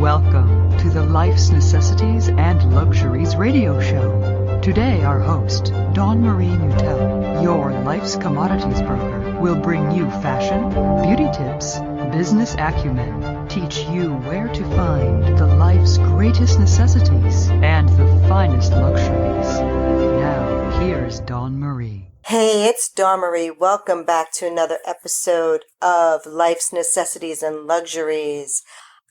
Welcome to the Life's Necessities and Luxuries radio show. Today our host, Dawn Marie Mutel, your life's commodities broker, will bring you fashion, beauty tips, business acumen, teach you where to find the life's greatest necessities and the finest luxuries. Now, here's Dawn Marie. Hey, it's Dawn Marie. Welcome back to another episode of Life's Necessities and Luxuries.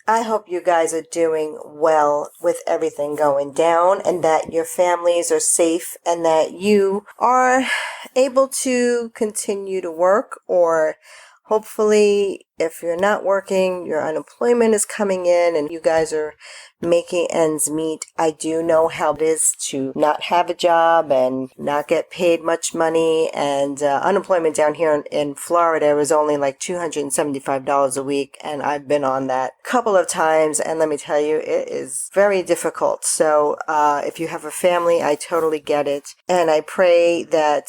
I hope you guys are doing well with everything going down and that your families are safe and that you are able to continue to work, or hopefully if you're not working, your unemployment is coming in and you guys are making ends meet. I do know how it is to not have a job and not get paid much money, and unemployment down here in Florida was only like $275 a week, and I've been on that a couple of times, and let me tell you, it is very difficult. So if you have a family, I totally get it, and I pray that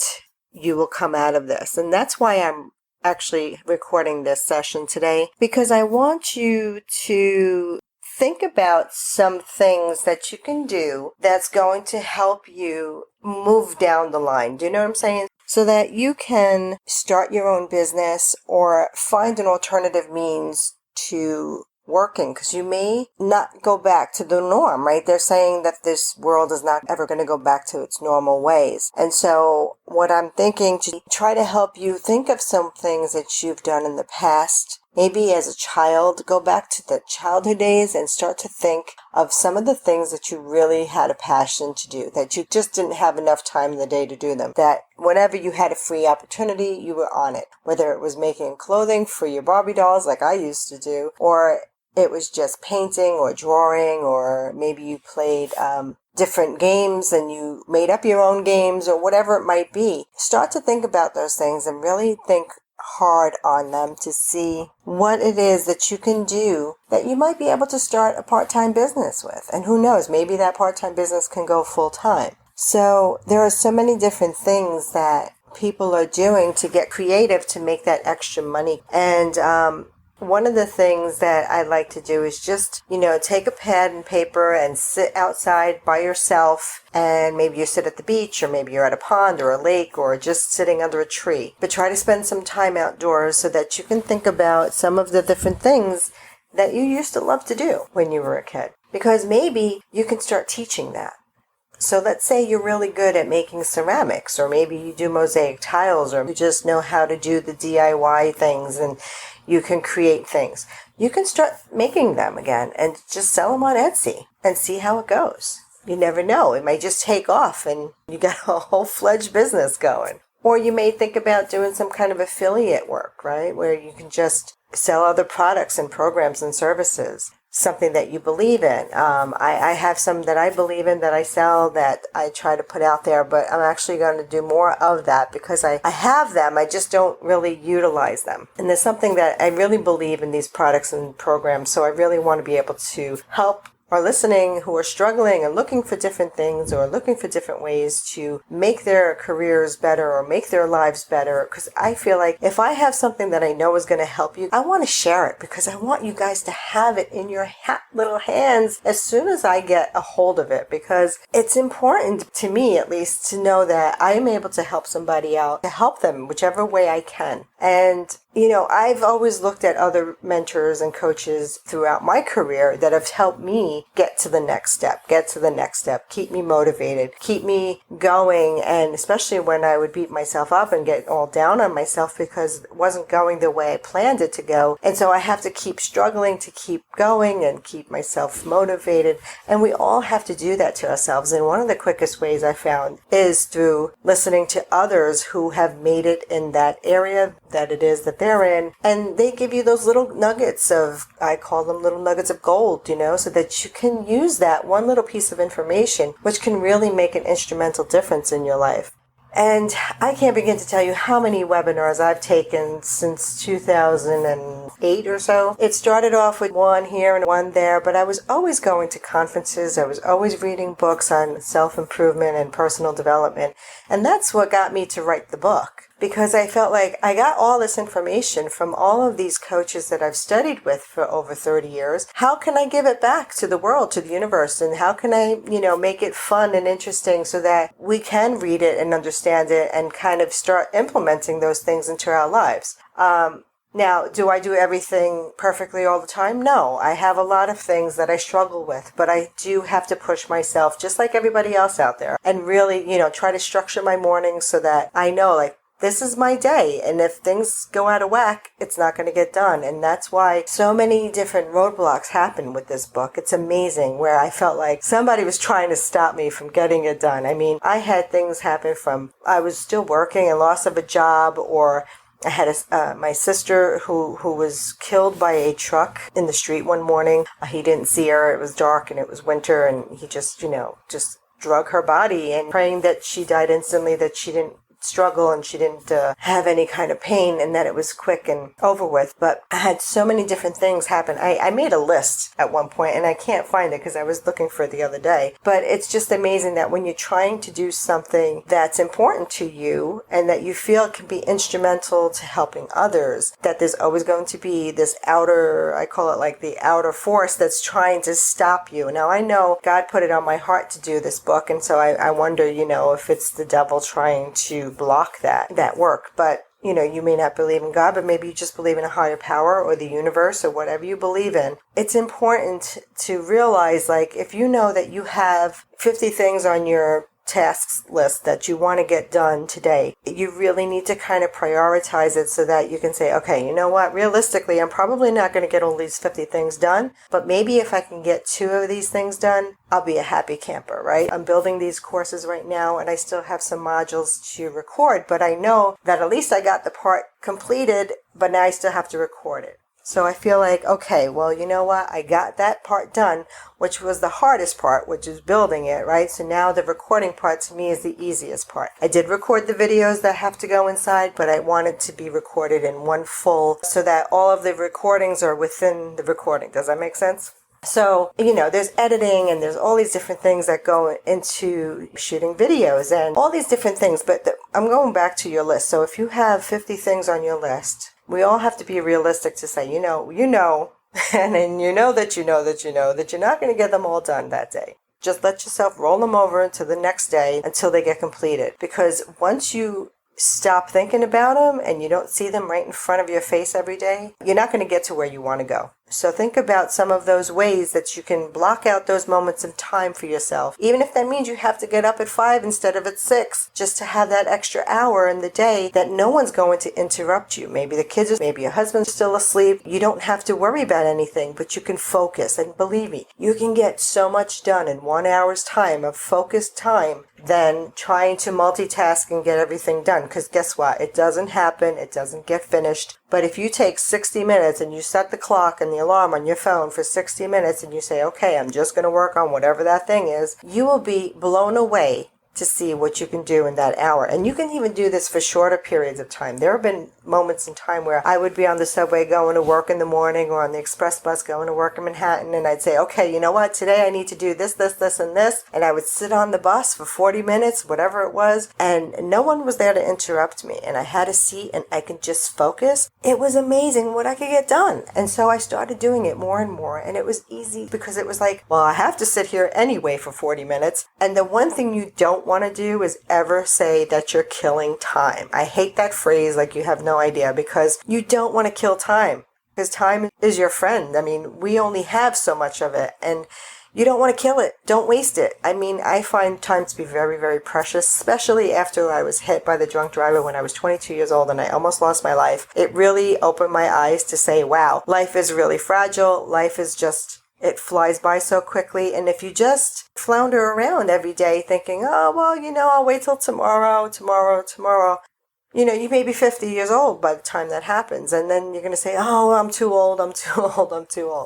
you will come out of this. And that's why I'm actually recording this session today, because I want you to think about some things that you can do that's going to help you move down the line. Do you know what I'm saying? So that you can start your own business or find an alternative means to working, because you may not go back to the norm, right? They're saying that this world is not ever going to go back to its normal ways. And so what I'm thinking to try to help you think of some things that you've done in the past. Maybe as a child, go back to the childhood days and start to think of some of the things that you really had a passion to do, that you just didn't have enough time in the day to do them, that whenever you had a free opportunity, you were on it. Whether it was making clothing for your Barbie dolls like I used to do, or it was just painting or drawing, or maybe you played different games and you made up your own games, or whatever it might be. Start to think about those things and really think hard on them to see what it is that you can do that you might be able to start a part-time business with. And who knows, maybe that part-time business can go full-time. So there are so many different things that people are doing to get creative to make that extra money. And one of the things that I like to do is just, take a pad and paper and sit outside by yourself, and maybe you sit at the beach, or maybe you're at a pond or a lake, or just sitting under a tree. But try to spend some time outdoors so that you can think about some of the different things that you used to love to do when you were a kid. Because maybe you can start teaching that. So let's say you're really good at making ceramics, or maybe you do mosaic tiles, or you just know how to do the DIY things and you can create things. You can start making them again and just sell them on Etsy and see how it goes. You never know. It might just take off and you got a whole-fledged business going. Or you may think about doing some kind of affiliate work, right? Where you can just sell other products and programs and services. Something that you believe in. I have some that I believe in that I sell, that I try to put out there, but I'm actually going to do more of that because I have them, I just don't really utilize them. And there's something that I really believe in, these products and programs, so I really want to be able to help are listening who are struggling and looking for different things, or looking for different ways to make their careers better or make their lives better. Because I feel like if I have something that I know is going to help you, I want to share it, because I want you guys to have it in your little hands as soon as I get a hold of it, because it's important to me, at least, to know that I am able to help somebody out, to help them whichever way I can. And I've always looked at other mentors and coaches throughout my career that have helped me get to the next step, keep me motivated, keep me going. And especially when I would beat myself up and get all down on myself because it wasn't going the way I planned it to go. And so I have to keep struggling to keep going and keep myself motivated. And we all have to do that to ourselves. And one of the quickest ways I found is through listening to others who have made it in that area that it is that they're in, and they give you those little nuggets of, I call them little nuggets of gold, so that you can use that one little piece of information, which can really make an instrumental difference in your life. And I can't begin to tell you how many webinars I've taken since 2008 or so. It started off with one here and one there, but I was always going to conferences. I was always reading books on self-improvement and personal development. And that's what got me to write the book. because I felt like I got all this information from all of these coaches that I've studied with for over 30 years. How can I give it back to the world, to the universe? And how can I, make it fun and interesting so that we can read it and understand it and kind of start implementing those things into our lives? Now, do I do everything perfectly all the time? No. I have a lot of things that I struggle with, but I do have to push myself just like everybody else out there and really, try to structure my mornings so that I know, like, this is my day. And if things go out of whack, it's not going to get done. And that's why so many different roadblocks happen with this book. It's amazing, where I felt like somebody was trying to stop me from getting it done. I mean, I had things happen from I was still working and loss of a job, or I had my sister who was killed by a truck in the street one morning. He didn't see her. It was dark and it was winter, and he just drug her body, and praying that she died instantly, that she didn't struggle and she didn't have any kind of pain, and that it was quick and over with. But I had so many different things happen. I made a list at one point, and I can't find it because I was looking for it the other day. But it's just amazing that when you're trying to do something that's important to you and that you feel can be instrumental to helping others, that there's always going to be this outer, I call it like the outer force that's trying to stop you. Now, I know God put it on my heart to do this book, and so I wonder, if it's the devil trying to block that work. But you may not believe in God, but maybe you just believe in a higher power or the universe or whatever you believe in. It's important to realize, like, if you know that you have 50 things on your tasks list that you want to get done today, you really need to kind of prioritize it so that you can say, okay, you know what, realistically, I'm probably not going to get all these 50 things done, but maybe if I can get 2 of these things done, I'll be a happy camper, right? I'm building these courses right now, and I still have some modules to record, but I know that at least I got the part completed, but now I still have to record it. So I feel like, okay, well, you know what? I got that part done, which was the hardest part, which is building it, right? So now the recording part to me is the easiest part. I did record the videos that have to go inside, but I wanted to be recorded in one full so that all of the recordings are within the recording. Does that make sense? So, there's editing and there's all these different things that go into shooting videos and all these different things. But I'm going back to your list. So if you have 50 things on your list, we all have to be realistic to say, and then that you're not going to get them all done that day. Just let yourself roll them over into the next day until they get completed. Because once you stop thinking about them and you don't see them right in front of your face every day, you're not going to get to where you want to go. So think about some of those ways that you can block out those moments of time for yourself. Even if that means you have to get up at 5 instead of at 6, just to have that extra hour in the day that no one's going to interrupt you. Maybe the kids, maybe your husband's still asleep. You don't have to worry about anything, but you can focus. And believe me, you can get so much done in 1 hour's time of focused time than trying to multitask and get everything done. Because guess what? It doesn't happen. It doesn't get finished. But if you take 60 minutes and you set the clock and the alarm on your phone for 60 minutes and you say, okay, I'm just going to work on whatever that thing is, you will be blown away to see what you can do in that hour. And you can even do this for shorter periods of time. There have been moments in time where I would be on the subway going to work in the morning or on the express bus going to work in Manhattan, and I'd say, okay, you know what, today I need to do this, this, this, and this. And I would sit on the bus for 40 minutes, whatever it was, and no one was there to interrupt me. And I had a seat and I could just focus. It was amazing what I could get done. And so I started doing it more and more, and it was easy because it was like, well, I have to sit here anyway for 40 minutes. And the one thing you don't want to do is ever say that you're killing time. I hate that phrase, like you have no idea, because you don't want to kill time, because time is your friend. I mean, we only have so much of it, and you don't want to kill it. Don't waste it. I mean, I find time to be very, very precious, especially after I was hit by the drunk driver when I was 22 years old and I almost lost my life. It really opened my eyes to say, wow, life is really fragile. Life is just, it flies by so quickly. And if you just flounder around every day thinking, oh, well, I'll wait till tomorrow. You may be 50 years old by the time that happens. And then you're going to say, oh, I'm too old.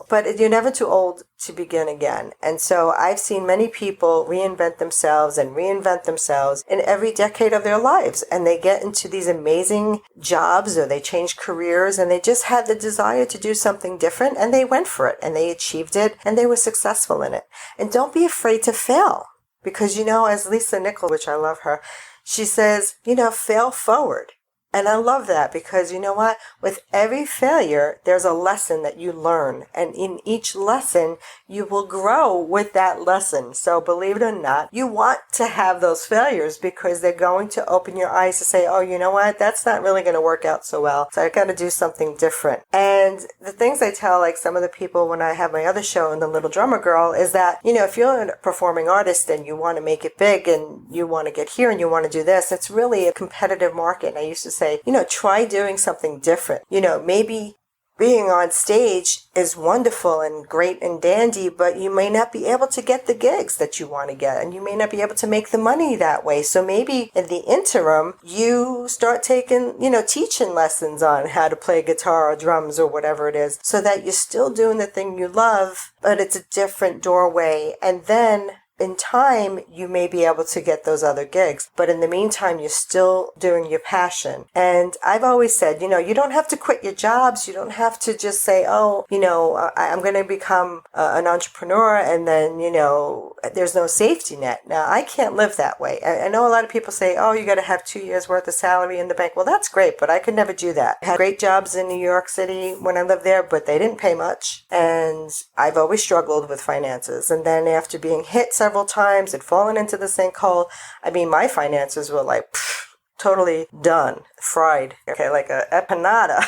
But you're never too old to begin again. And so I've seen many people reinvent themselves in every decade of their lives. And they get into these amazing jobs, or they change careers, and they just had the desire to do something different, and they went for it and they achieved it and they were successful in it. And don't be afraid to fail, because, as Lisa Nichols, which I love her, she says, fail forward. And I love that because you know what? With every failure, there's a lesson that you learn. And in each lesson, you will grow with that lesson. So believe it or not, you want to have those failures because they're going to open your eyes to say, oh, you know what? That's not really going to work out so well. So I got to do something different. And the things I tell, like some of the people when I have my other show in The Little Drummer Girl, is that, if you're a performing artist and you want to make it big and you want to get here and you want to do this, it's really a competitive market. And I used to say, try doing something different. Maybe being on stage is wonderful and great and dandy, but you may not be able to get the gigs that you want to get, and you may not be able to make the money that way. So maybe in the interim, you start taking, teaching lessons on how to play guitar or drums or whatever it is, so that you're still doing the thing you love, but it's a different doorway. And then in time, you may be able to get those other gigs. But in the meantime, you're still doing your passion. And I've always said, you don't have to quit your jobs. You don't have to just say, oh, I'm going to become an entrepreneur and then, there's no safety net. Now, I can't live that way. I know a lot of people say, oh, you got to have 2 years worth of salary in the bank. Well, that's great, but I could never do that. I had great jobs in New York City when I lived there, but they didn't pay much. And I've always struggled with finances. And then after being hit several times and fallen into the sinkhole, my finances were like totally done, fried. Okay, like a empanada.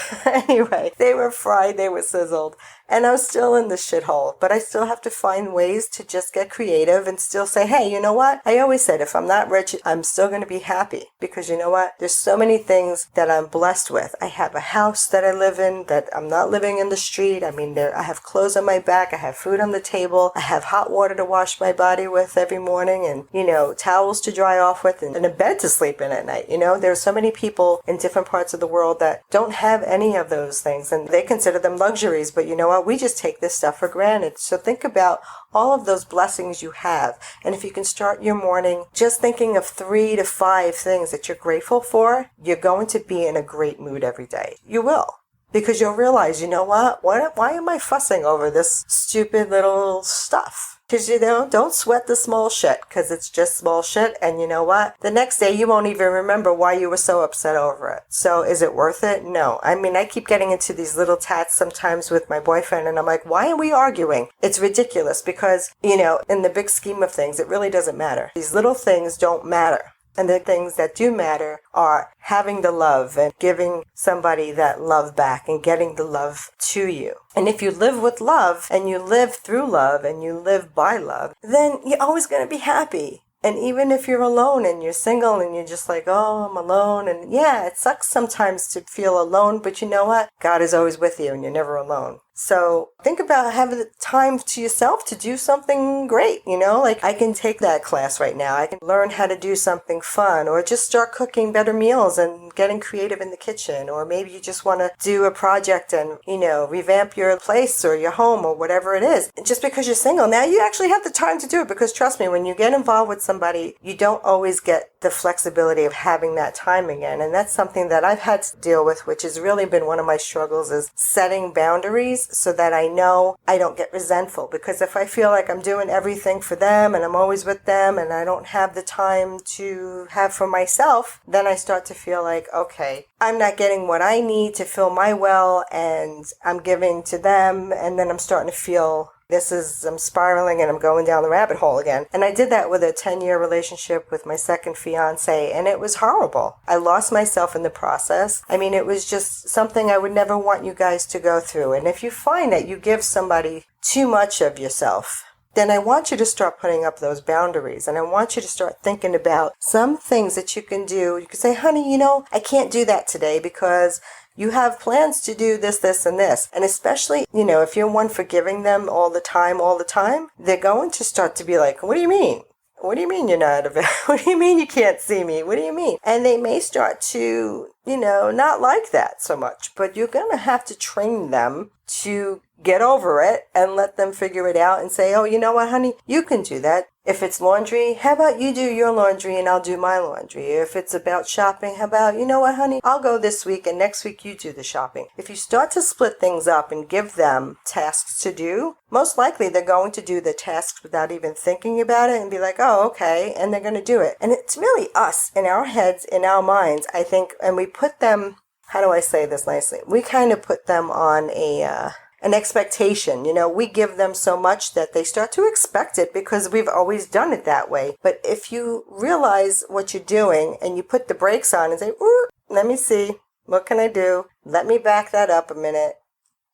Anyway, they were fried, they were sizzled, and I was still in the shithole. But I still have to find ways to just get creative and still say, hey, you know what? I always said, if I'm not rich, I'm still going to be happy. Because you know what? There's so many things that I'm blessed with. I have a house that I live in, that I'm not living in the street. I have clothes on my back. I have food on the table. I have hot water to wash my body with every morning, and, towels to dry off with, and a bed to sleep in at night. There's so many people in different parts of the world that don't have any of those things, and they consider them luxuries. But you know what? We just take this stuff for granted. So think about all of those blessings you have. And if you can start your morning just thinking of 3 to 5 things that you're grateful for, you're going to be in a great mood every day. You will. Because you'll realize, you know what? Why am I fussing over this stupid little stuff? Because, don't sweat the small shit, because it's just small shit. And you know what? The next day, you won't even remember why you were so upset over it. So is it worth it? No. I keep getting into these little tats sometimes with my boyfriend, and I'm like, why are we arguing? It's ridiculous because, in the big scheme of things, it really doesn't matter. These little things don't matter. And the things that do matter are having the love and giving somebody that love back and getting the love to you. And if you live with love and you live through love and you live by love, then you're always going to be happy. And even if you're alone and you're single and you're just like, oh, I'm alone. And yeah, it sucks sometimes to feel alone, but you know what? God is always with you and you're never alone. So think about having the time to yourself to do something great, like I can take that class right now. I can learn how to do something fun or just start cooking better meals and getting creative in the kitchen. Or maybe you just want to do a project and, revamp your place or your home or whatever it is. And just because you're single, now you actually have the time to do it, because trust me, when you get involved with somebody, you don't always get the flexibility of having that time again. And that's something that I've had to deal with, which has really been one of my struggles, is setting boundaries so that I know I don't get resentful. Because if I feel like I'm doing everything for them and I'm always with them and I don't have the time to have for myself, then I start to feel like, okay, I'm not getting what I need to fill my well and I'm giving to them, and then I'm starting to feel I'm spiraling and I'm going down the rabbit hole again. And I did that with a 10-year relationship with my second fiance, and it was horrible. I lost myself in the process. It was just something I would never want you guys to go through. And if you find that you give somebody too much of yourself, then I want you to start putting up those boundaries. And I want you to start thinking about some things that you can do. You can say, honey, I can't do that today because you have plans to do this, this, and this. And especially, if you're one for giving them all the time, they're going to start to be like, what do you mean? What do you mean you're not available? What do you mean you can't see me? What do you mean? And they may start to, not like that so much. But you're going to have to train them to get over it and let them figure it out and say, oh, you know what, honey, you can do that. If it's laundry, how about you do your laundry and I'll do my laundry? If it's about shopping, how about, you know what, honey, I'll go this week and next week you do the shopping. If you start to split things up and give them tasks to do, most likely they're going to do the tasks without even thinking about it and be like, oh, okay, and they're going to do it. And it's really us in our heads, in our minds, I think, and we put them, how do I say this nicely? We kind of put them on an expectation. We give them so much that they start to expect it because we've always done it that way. But if you realize what you're doing and you put the brakes on and say, ooh, let me see, what can I do? Let me back that up a minute.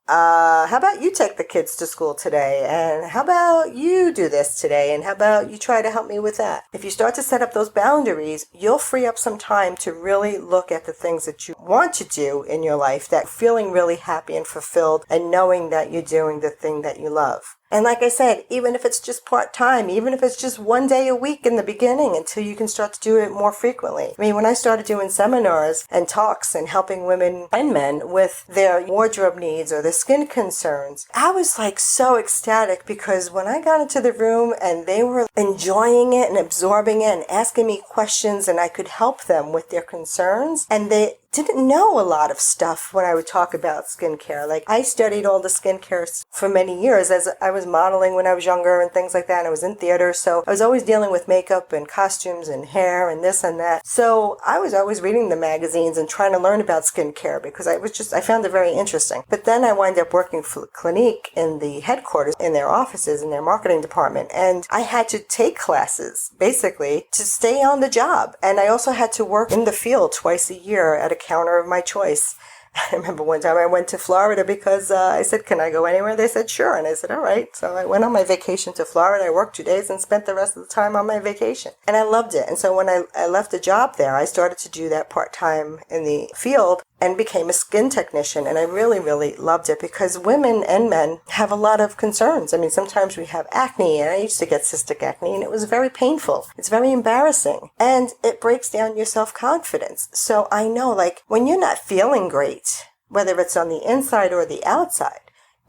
How about you take the kids to school today? And how about you do this today? And how about you try to help me with that? If you start to set up those boundaries, you'll free up some time to really look at the things that you want to do in your life, that feeling really happy and fulfilled and knowing that you're doing the thing that you love. And like I said, even if it's just part-time, even if it's just one day a week in the beginning until you can start to do it more frequently. I mean, when I started doing seminars and talks and helping women and men with their wardrobe needs or their skin concerns, I was like so ecstatic because when I got into the room and they were enjoying it and absorbing it and asking me questions and I could help them with their concerns, and they didn't know a lot of stuff when I would talk about skincare. Like, I studied all the skincare for many years as I was modeling when I was younger and things like that, and I was in theater, so I was always dealing with makeup and costumes and hair and this and that. So I was always reading the magazines and trying to learn about skincare because I found it very interesting. But then I wound up working for Clinique in the headquarters, in their offices, in their marketing department, and I had to take classes, basically, to stay on the job. And I also had to work in the field twice a year at a counter of my choice. I remember one time I went to Florida because I said, can I go anywhere? They said, sure. And I said, all right. So I went on my vacation to Florida. I worked 2 days and spent the rest of the time on my vacation. And I loved it. And so when I left the job there, I started to do that part-time in the field and became a skin technician. And I really, really loved it because women and men have a lot of concerns. I mean, sometimes we have acne, and I used to get cystic acne, and it was very painful. It's very embarrassing, and it breaks down your self-confidence. So I know, like, when you're not feeling great, whether it's on the inside or the outside,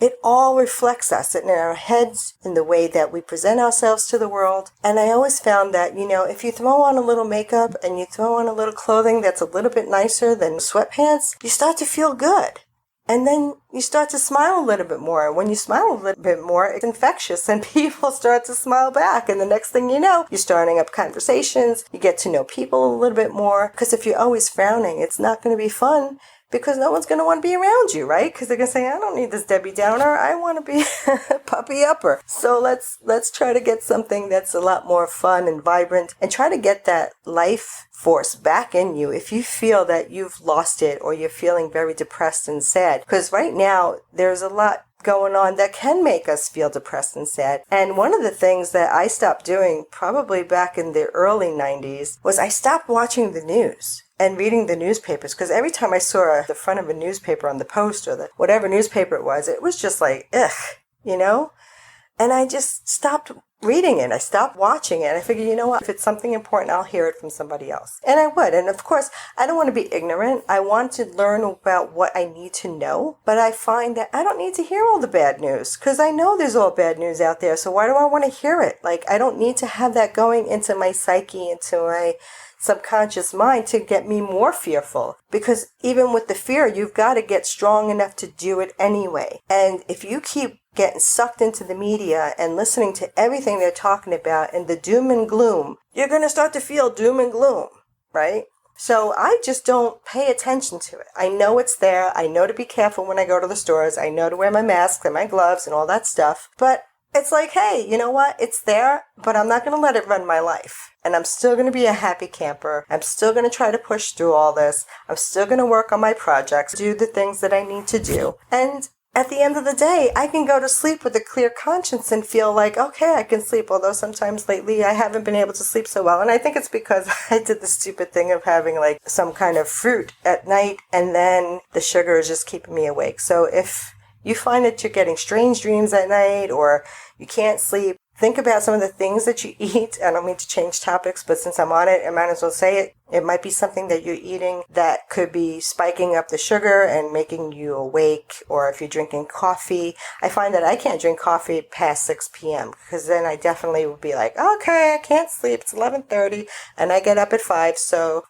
it all reflects us in our heads, in the way that we present ourselves to the world. And I always found that, if you throw on a little makeup and you throw on a little clothing that's a little bit nicer than sweatpants, you start to feel good. And then you start to smile a little bit more. When you smile a little bit more, it's infectious and people start to smile back. And the next thing you know, you're starting up conversations. You get to know people a little bit more. Because if you're always frowning, it's not going to be fun. Because no one's going to want to be around you, right? Because they're going to say, I don't need this Debbie Downer. I want to be a puppy upper. So let's try to get something that's a lot more fun and vibrant and try to get that life force back in you if you feel that you've lost it or you're feeling very depressed and sad. Because right now, there's a lot going on that can make us feel depressed and sad. And one of the things that I stopped doing probably back in the early 90s was I stopped watching the news and reading the newspapers, because every time I saw the front of a newspaper on the Post or whatever newspaper it was just like, ugh, And I just stopped reading it. I stopped watching it. I figured, you know what? If it's something important, I'll hear it from somebody else. And I would. And of course, I don't want to be ignorant. I want to learn about what I need to know. But I find that I don't need to hear all the bad news because I know there's all bad news out there. So why do I want to hear it? Like, I don't need to have that going into my psyche, into my subconscious mind to get me more fearful, because even with the fear, you've got to get strong enough to do it anyway. And if you keep getting sucked into the media and listening to everything they're talking about and the doom and gloom, you're going to start to feel doom and gloom, right? So I just don't pay attention to it. I know it's there. I know to be careful when I go to the stores. I know to wear my mask and my gloves and all that stuff. But it's like, hey, you know what? It's there, but I'm not going to let it run my life. And I'm still going to be a happy camper. I'm still going to try to push through all this. I'm still going to work on my projects, do the things that I need to do. And at the end of the day, I can go to sleep with a clear conscience and feel like, okay, I can sleep. Although sometimes lately I haven't been able to sleep so well. And I think it's because I did the stupid thing of having like some kind of fruit at night, and then the sugar is just keeping me awake. So if you find that you're getting strange dreams at night or you can't sleep, think about some of the things that you eat. I don't mean to change topics, but since I'm on it, I might as well say it. It might be something that you're eating that could be spiking up the sugar and making you awake, or if you're drinking coffee. I find that I can't drink coffee past 6 p.m. because then I definitely would be like, okay, I can't sleep. It's 11:30 and I get up at 5,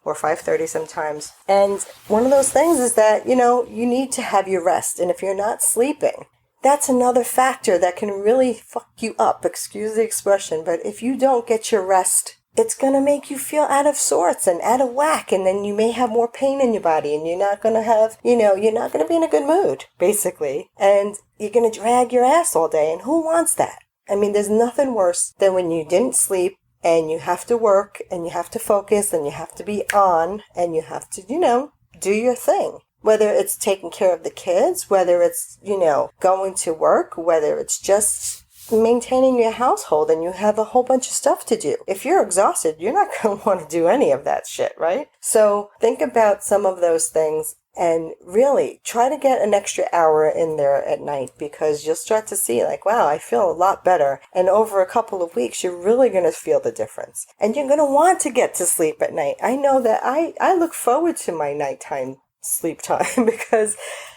or 5:30 sometimes. And one of those things is that, you need to have your rest. And if you're not sleeping, that's another factor that can really fuck you up, excuse the expression. But if you don't get your rest, it's going to make you feel out of sorts and out of whack. And then you may have more pain in your body, and you're not going to have, you're not going to be in a good mood, basically. And you're going to drag your ass all day. And who wants that? I mean, there's nothing worse than when you didn't sleep and you have to work and you have to focus and you have to be on and you have to, do your thing. Whether it's taking care of the kids, whether it's, going to work, whether it's just maintaining your household and you have a whole bunch of stuff to do. If you're exhausted, you're not going to want to do any of that shit, right? So think about some of those things and really try to get an extra hour in there at night, because you'll start to see like, wow, I feel a lot better. And over a couple of weeks, you're really going to feel the difference. And you're going to want to get to sleep at night. I know that I look forward to my nighttime sleep time because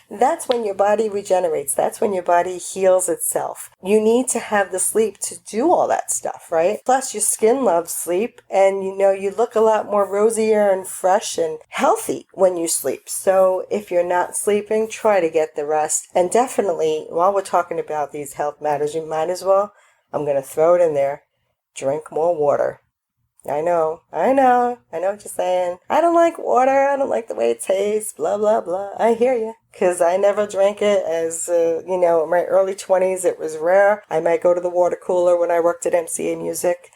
that's when your body regenerates. That's when your body heals itself. You need to have the sleep to do all that stuff, right? Plus your skin loves sleep, and you look a lot more rosier and fresh and healthy when you sleep. So if you're not sleeping, try to get the rest. And definitely, while we're talking about these health matters, you might as well, I'm going to throw it in there, drink more water. I know what you're saying. I don't like water. I don't like the way it tastes, blah, blah, blah. I hear you. Because I never drank it as, in my early 20s, it was rare. I might go to the water cooler when I worked at MCA Music,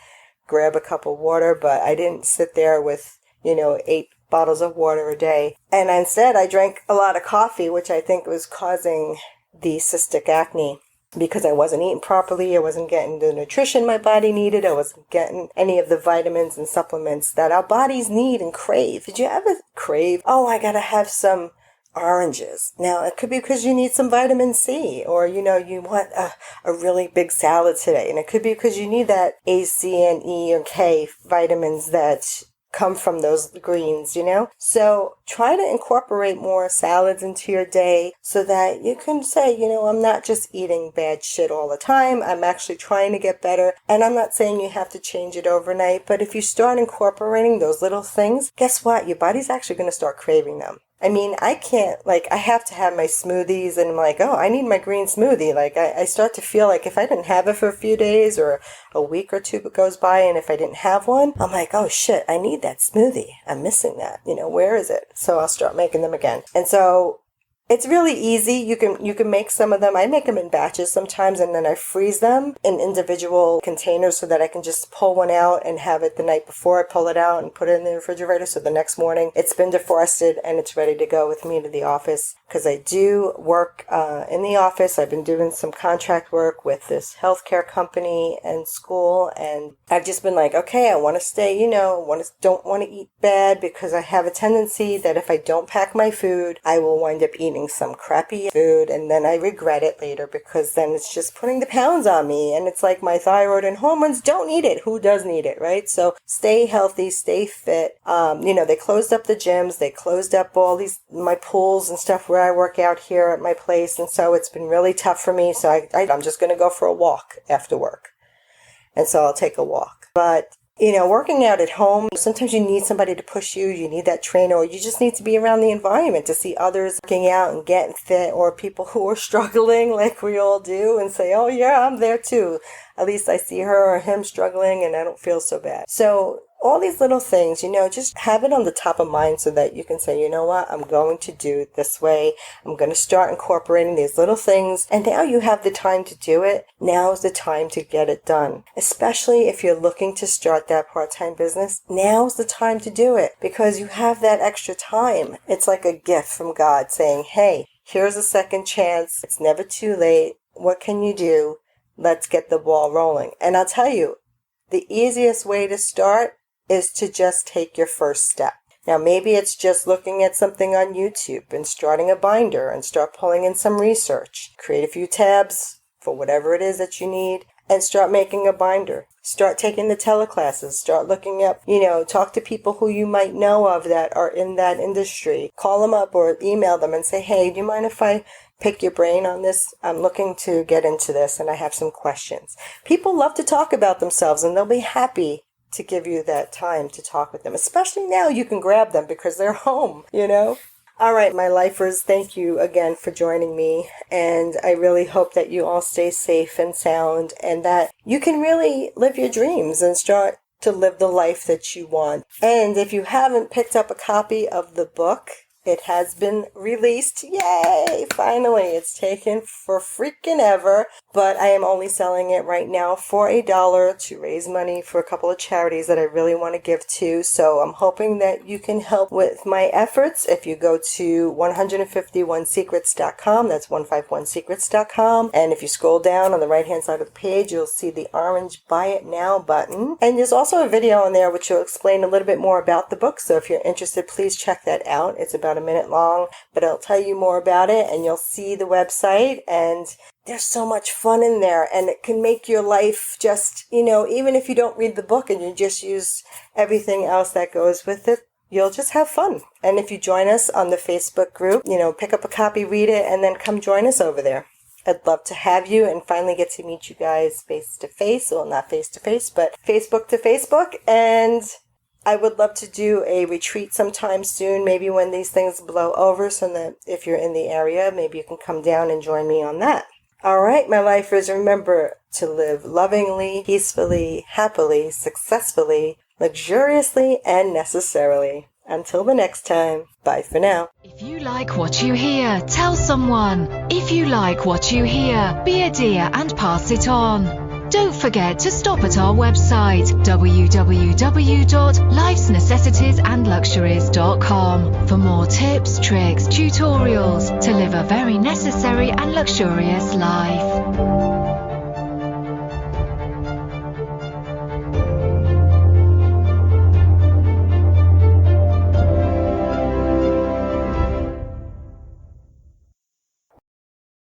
grab a cup of water, but I didn't sit there with, 8 bottles of water a day. And instead, I drank a lot of coffee, which I think was causing the cystic acne. Because I wasn't eating properly, I wasn't getting the nutrition my body needed, I wasn't getting any of the vitamins and supplements that our bodies need and crave. Did you ever crave, oh, I gotta have some oranges? Now, it could be because you need some vitamin C, or, you want a really big salad today. And it could be because you need that A, C, and E, or K vitamins that come from those greens, So try to incorporate more salads into your day so that you can say, I'm not just eating bad shit all the time. I'm actually trying to get better. And I'm not saying you have to change it overnight, but if you start incorporating those little things, guess what? Your body's actually going to start craving them. I mean, I can't, I have to have my smoothies, and I'm like, oh, I need my green smoothie. I start to feel like if I didn't have it for a few days or a week or two goes by, and if I didn't have one, I'm like, oh shit, I need that smoothie. I'm missing that. Where is it? So I'll start making them again. And so it's really easy. You can make some of them. I make them in batches sometimes, and then I freeze them in individual containers so that I can just pull one out and have it the night before. I pull it out and put it in the refrigerator, so the next morning it's been defrosted and it's ready to go with me to the office. Because I do work in the office. I've been doing some contract work with this healthcare company and school, and I've just been like, okay, I want to stay, don't want to eat bad, because I have a tendency that if I don't pack my food, I will wind up eating some crappy food, and then I regret it later, because then it's just putting the pounds on me, and it's like my thyroid and hormones don't need it. Who does need it, right? So stay healthy, stay fit. They closed up the gyms, they closed up all my pools and stuff where I work out here at my place, and so it's been really tough for me. So I'm just going to go for a walk after work, and so I'll take a walk. But working out at home, sometimes you need somebody to push you. You need that trainer, or you just need to be around the environment to see others working out and getting fit, or people who are struggling like we all do, and say, oh yeah, I'm there too. At least I see her or him struggling and I don't feel so bad. So all these little things, just have it on the top of mind so that you can say, you know what, I'm going to do it this way. I'm going to start incorporating these little things. And now you have the time to do it. Now is the time to get it done. Especially if you're looking to start that part-time business, now's the time to do it, because you have that extra time. It's like a gift from God saying, hey, here's a second chance. It's never too late. What can you do? Let's get the ball rolling. And I'll tell you, the easiest way to start is to just take your first step. Now, maybe it's just looking at something on YouTube and starting a binder and start pulling in some research. Create a few tabs for whatever it is that you need, and start making a binder. Start taking the teleclasses. Start looking up, talk to people who you might know of that are in that industry. Call them up or email them and say, hey, do you mind if I pick your brain on this? I'm looking to get into this and I have some questions. People love to talk about themselves and they'll be happy to give you that time to talk with them. Especially now you can grab them because they're home, All right, my lifers, thank you again for joining me. And I really hope that you all stay safe and sound and that you can really live your dreams and start to live the life that you want. And if you haven't picked up a copy of the book, it has been released. Yay! Finally, it's taken for freaking ever, but I am only selling it right now for $1 to raise money for a couple of charities that I really want to give to. So I'm hoping that you can help with my efforts. If you go to 151secrets.com, that's 151secrets.com, and if you scroll down on the right-hand side of the page, you'll see the orange Buy It Now button. And there's also a video on there which will explain a little bit more about the book. So if you're interested, please check that out. It's about a minute long, but I'll tell you more about it and you'll see the website, and there's so much fun in there, and it can make your life just, even if you don't read the book and you just use everything else that goes with it, you'll just have fun. And if you join us on the Facebook group, pick up a copy, read it, and then come join us over there. I'd love to have you and finally get to meet you guys face to face. Well, not face to face, but Facebook to Facebook. And I would love to do a retreat sometime soon, maybe when these things blow over, so that if you're in the area, maybe you can come down and join me on that. All right, my lifers, remember to live lovingly, peacefully, happily, successfully, luxuriously, and necessarily. Until the next time, bye for now. If you like what you hear, tell someone. If you like what you hear, be a dear and pass it on. Don't forget to stop at our website, www.lifesnecessitiesandluxuries.com, for more tips, tricks, tutorials to live a very necessary and luxurious life.